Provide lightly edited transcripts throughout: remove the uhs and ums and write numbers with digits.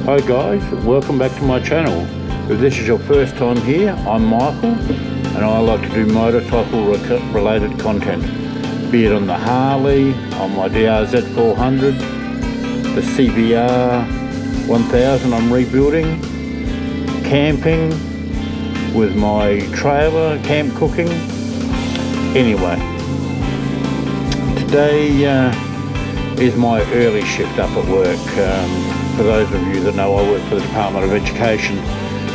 Hi guys, welcome back to my channel. If this is your first time here, I'm Michael and I like to do motorcycle related content, be it on the Harley, on my DRZ 400, the CBR 1000 I'm rebuilding, camping with my trailer, camp cooking. Anyway, today is my early shift up at work. For those of you that know, I work for the Department of Education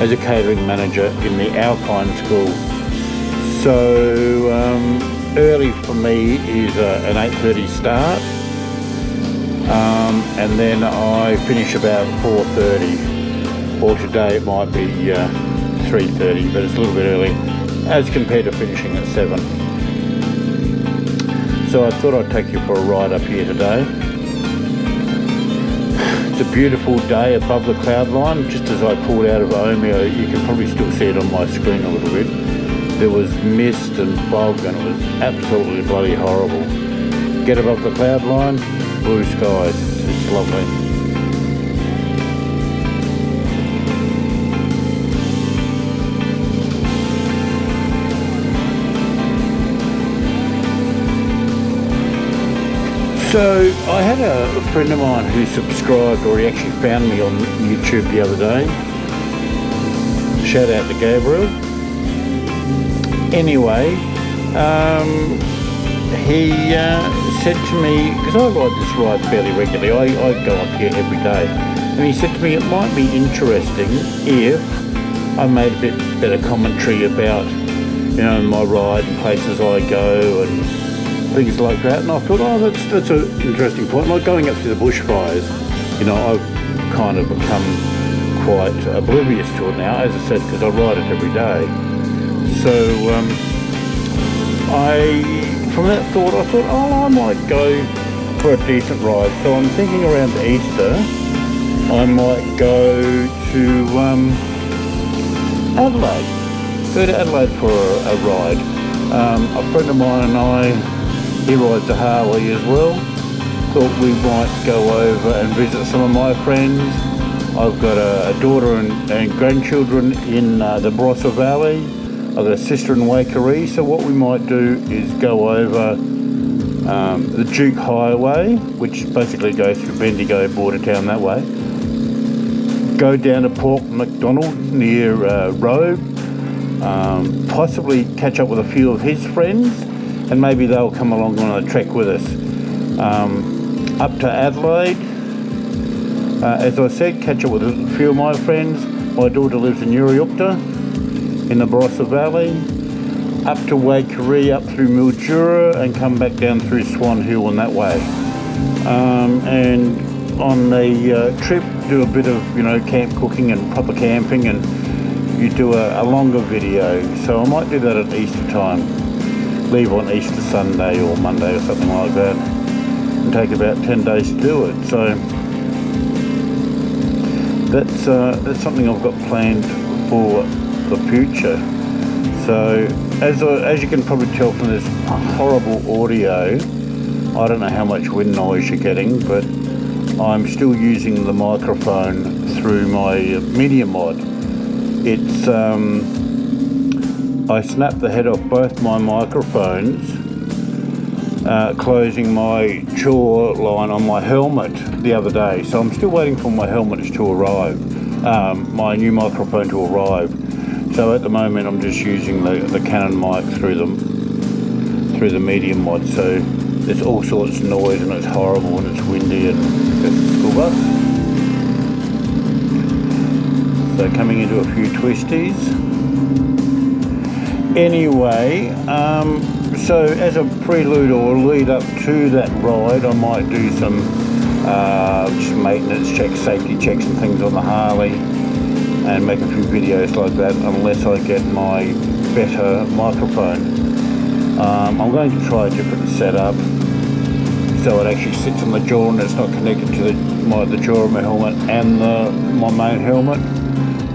as a catering manager in the Alpine School. So early for me is an 8:30 start, and then I finish about 4:30, or today it might be 3:30, but it's a little bit early as compared to finishing at 7. So I thought I'd take you for a ride up here today. It's a beautiful day above the cloud line. Just as I pulled out of Omeo, you can probably still see it on my screen a little bit. There was mist and fog and it was absolutely bloody horrible. Get above the cloud line, blue skies, it's lovely. So I had a friend of mine who subscribed, or he actually found me on YouTube the other day. Shout out to Gabriel. Anyway, he said to me, because I ride this ride fairly regularly, I go up here every day, and he said to me it might be interesting if I made a bit better commentary about, you know, my ride and places I go and things like that. And I thought, oh, that's an interesting point. Like going up through the bushfires, you know, I've kind of become quite oblivious to it now, as I said, because I ride it every day. So from that thought, I thought, oh, I might go for a decent ride. So I'm thinking around Easter, I might go to Adelaide. Go to Adelaide for a ride. A friend of mine and I, he rides a Harley as well. Thought we might go over and visit some of my friends. I've got a daughter and grandchildren in the Barossa Valley. I've got a sister in Waikerie. So what we might do is go over the Duke Highway, which basically goes through Bendigo, border town that way. Go down to Port Macdonald near Robe. Possibly catch up with a few of his friends, and maybe they'll come along on a trek with us. Up to Adelaide, as I said, catch up with a few of my friends. My daughter lives in Uriukta in the Barossa Valley. Up to Waikerie, up through Mildura, and come back down through Swan Hill and that way. And on the trip, do a bit of, you know, camp cooking and proper camping, and you do a longer video. So I might do that at Easter time. Leave on Easter Sunday or Monday or something like that, and take about 10 days to do it. So that's something I've got planned for the future. So as you can probably tell from this horrible audio, I don't know how much wind noise you're getting, but I'm still using the microphone through my media mod. It's I snapped the head off both my microphones, closing my jaw line on my helmet the other day. So I'm still waiting for my helmet to arrive, my new microphone to arrive. So at the moment I'm just using the Canon mic through the media mod. So there's all sorts of noise and it's horrible and it's windy and there's a school bus. So coming into a few twisties. Anyway, so as a prelude or lead up to that ride, I might do some just maintenance checks, safety checks and things on the Harley, and make a few videos like that, unless I get my better microphone. I'm going to try a different setup, so it actually sits on the jaw and it's not connected to the jaw of my helmet and my main helmet.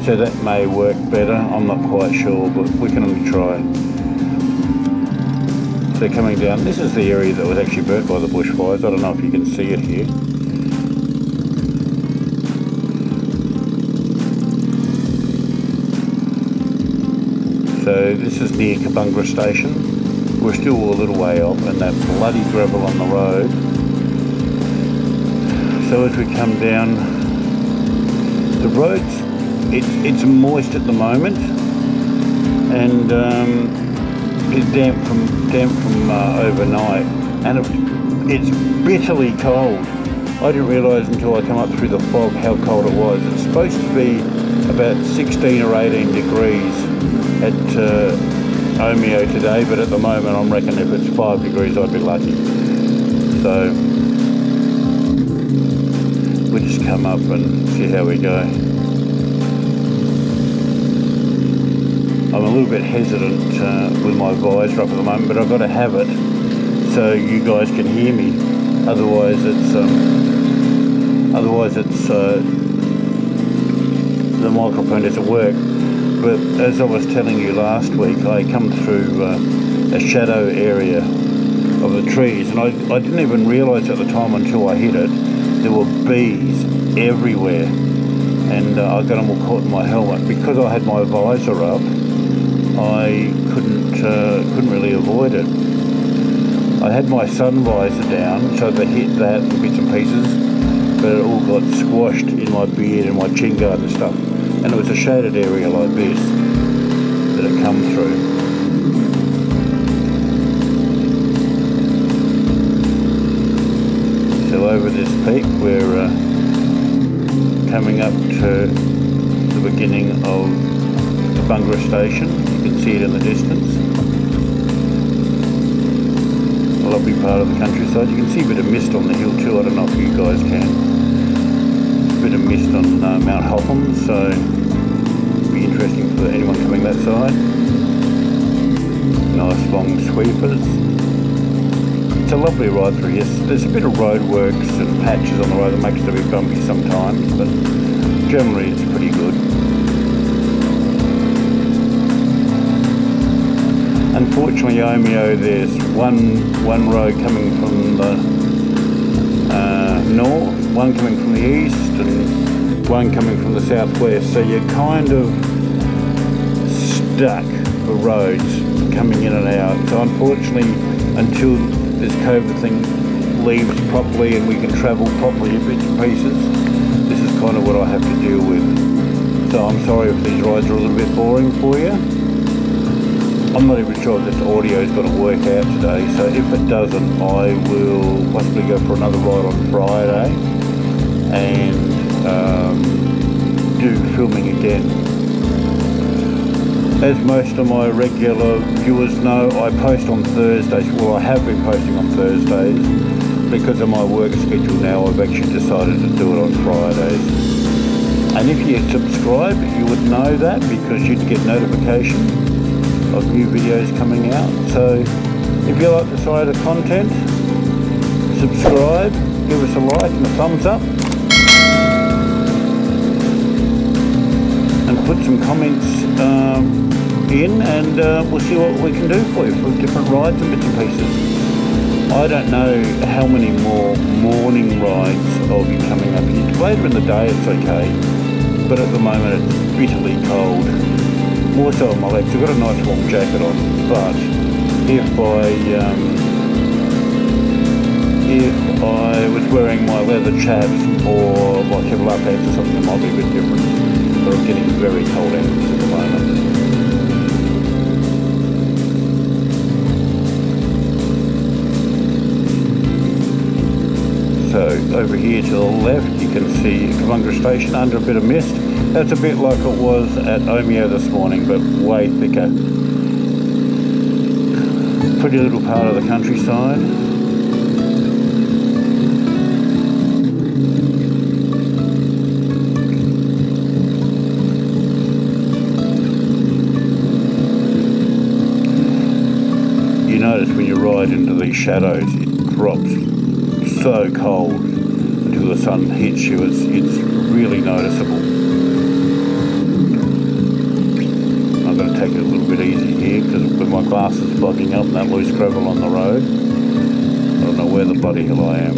So that may work better, I'm not quite sure, but we can only try. So coming down, this is the area that was actually burnt by the bushfires. I don't know if you can see it here. So this is near Kabungra Station. We're still a little way off, and that bloody gravel on the road. So as we come down, the roads, it's moist at the moment, and it's damp from overnight, and it's bitterly cold. I didn't realise until I come up through the fog how cold it was. It's supposed to be about 16 or 18 degrees at Omeo today, but at the moment I'm reckoning if it's 5 degrees I'd be lucky. So we'll just come up and see how we go. I'm a little bit hesitant with my visor up at the moment, but I've got to have it so you guys can hear me. Otherwise it's the microphone doesn't work. But as I was telling you last week, I come through a shadow area of the trees, and I didn't even realise at the time until I hit it, there were bees everywhere, and I got them all caught in my helmet. Because I had my visor up, I couldn't really avoid it. I had my sun visor down, so they hit that in bits and pieces, but it all got squashed in my beard and my chin guard and stuff. And it was a shaded area like this that it come through. So over this peak we're coming up to the beginning of the Kabungra Station. You can see it in the distance. A lovely part of the countryside. You can see a bit of mist on the hill too. I don't know if you guys can. A bit of mist on Mount Hotham, so it'll be interesting for anyone coming that side. Nice long sweepers. It's a lovely ride through. Yes, there's a bit of roadworks and patches on the road that makes it a bit bumpy sometimes, but generally it's pretty good. Unfortunately, Omeo, there's one road coming from the north, one coming from the east, and one coming from the southwest. So you're kind of stuck for roads coming in and out. So unfortunately, until this COVID thing leaves properly and we can travel properly in bits and pieces, this is kind of what I have to deal with. So I'm sorry if these rides are a little bit boring for you. I'm not even sure if this audio is going to work out today, so if it doesn't, I will possibly go for another ride on Friday and do filming again. As most of my regular viewers know, I post on Thursdays. Well, I have been posting on Thursdays. Because of my work schedule now, I've actually decided to do it on Fridays. And if you subscribe, you would know that because you'd get notification of new videos coming out. So if you like this side of content, subscribe, give us a like and a thumbs up, and put some comments in, and we'll see what we can do for you for different rides and bits and pieces. I don't know how many more morning rides I'll be coming up here. Later in the day it's okay, but at the moment it's bitterly cold. More so on my legs. I've got a nice warm jacket on, but if I was wearing my leather chaps or my Kevlar pants or something, it might be a bit different. But I'm getting very cold out at the moment. So over here to the left you can see Kabungra Station under a bit of mist. That's a bit like it was at Omeo this morning, but way thicker. Pretty little part of the countryside. You notice when you ride into these shadows, it drops so cold until the sun hits you. It's really noticeable. I'm going to take it a little bit easy here because with my glasses fogging up and that loose gravel on the road, I don't know where the bloody hell I am.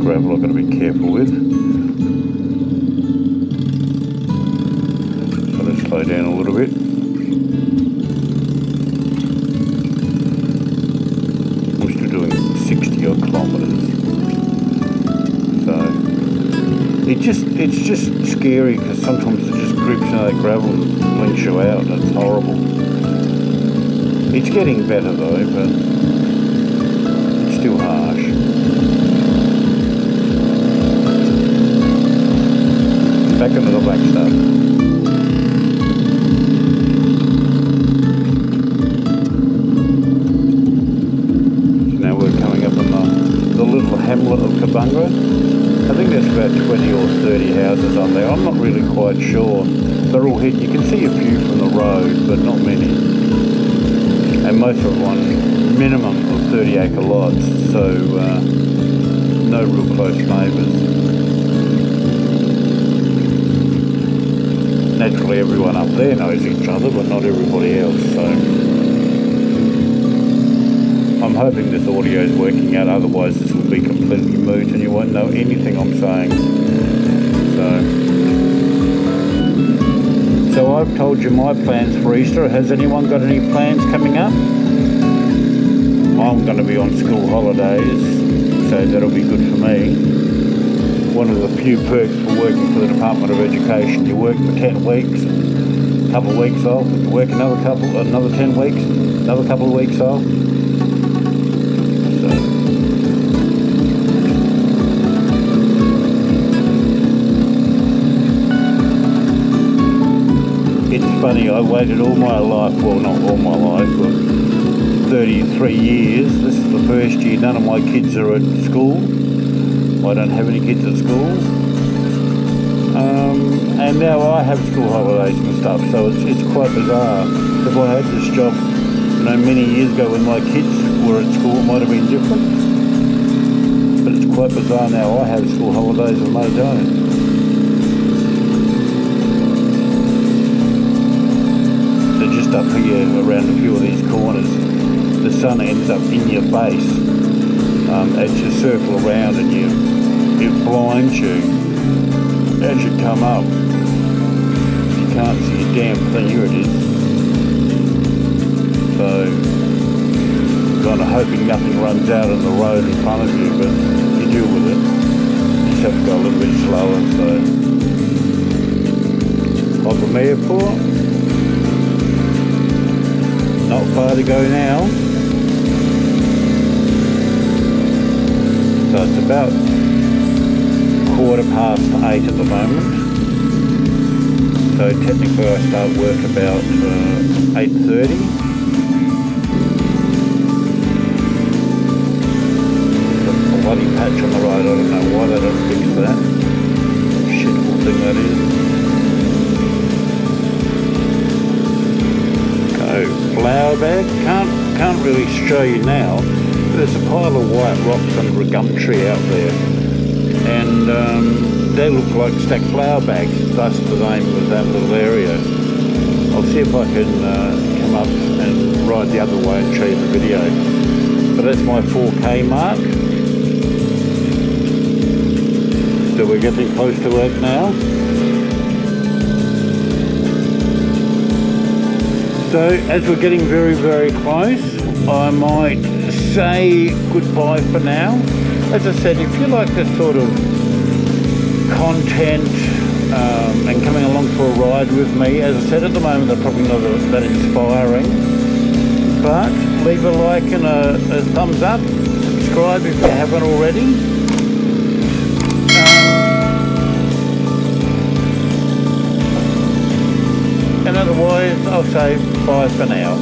gravel I've got to be careful with. So let's slow down a little bit. I'm still doing 60 odd kilometres. So it's just scary because sometimes it just grips into that gravel and links you out and it's horrible. It's getting better though, but it's still harsh. Back into the black stuff. So now we're coming up on the little hamlet of Kabunga. I think there's about 20 or 30 houses on there. I'm not really quite sure. They're all hidden. You can see a few from the road, but not many. And most of one minimum of 30 acre lots, so no real close neighbours. Naturally everyone up there knows each other, but not everybody else, so I'm hoping this audio is working out, otherwise this will be completely moot and you won't know anything I'm saying. So I've told you my plans for Easter. Has anyone got any plans coming up? I'm going to be on school holidays, so that'll be good for me. One of the few perks for working for the Department of Education, you work for 10 weeks, a couple of weeks off, you work another 10 weeks, another couple of weeks off. It's funny, I waited all my life, well not all my life, but 33 years. This is the first year none of my kids are at school. I don't have any kids at school. And now I have school holidays and stuff, so it's quite bizarre. If I had this job, many years ago when my kids were at school, it might have been different. But it's quite bizarre now. I have school holidays and they don't. Just up here around a few of these corners, the sun ends up in your face as you circle around and it blinds you as you come up. You can't see a damn thing. Here it is. So kind of hoping nothing runs out on the road in front of you, but you deal with it. You just have to go a little bit slower. So Hotham Airport. Not far to go now. So it's about 8:15 at the moment. So technically I start work about 8:30. A bloody patch on the road, I don't know why they don't fix that. Shitful thing that is. Flower bag, can't really show you now. There's a pile of white rocks under a gum tree out there, and they look like stacked flower bags. That's the name of that little area. I'll see if I can come up and ride the other way and show you the video. But that's my 4K mark. So we're getting close to it now. So as we're getting very, very close, I might say goodbye for now. As I said, if you like this sort of content and coming along for a ride with me, as I said, at the moment they're probably not that inspiring, but leave a like and a thumbs up, subscribe if you haven't already. And otherwise, I'll say bye for now.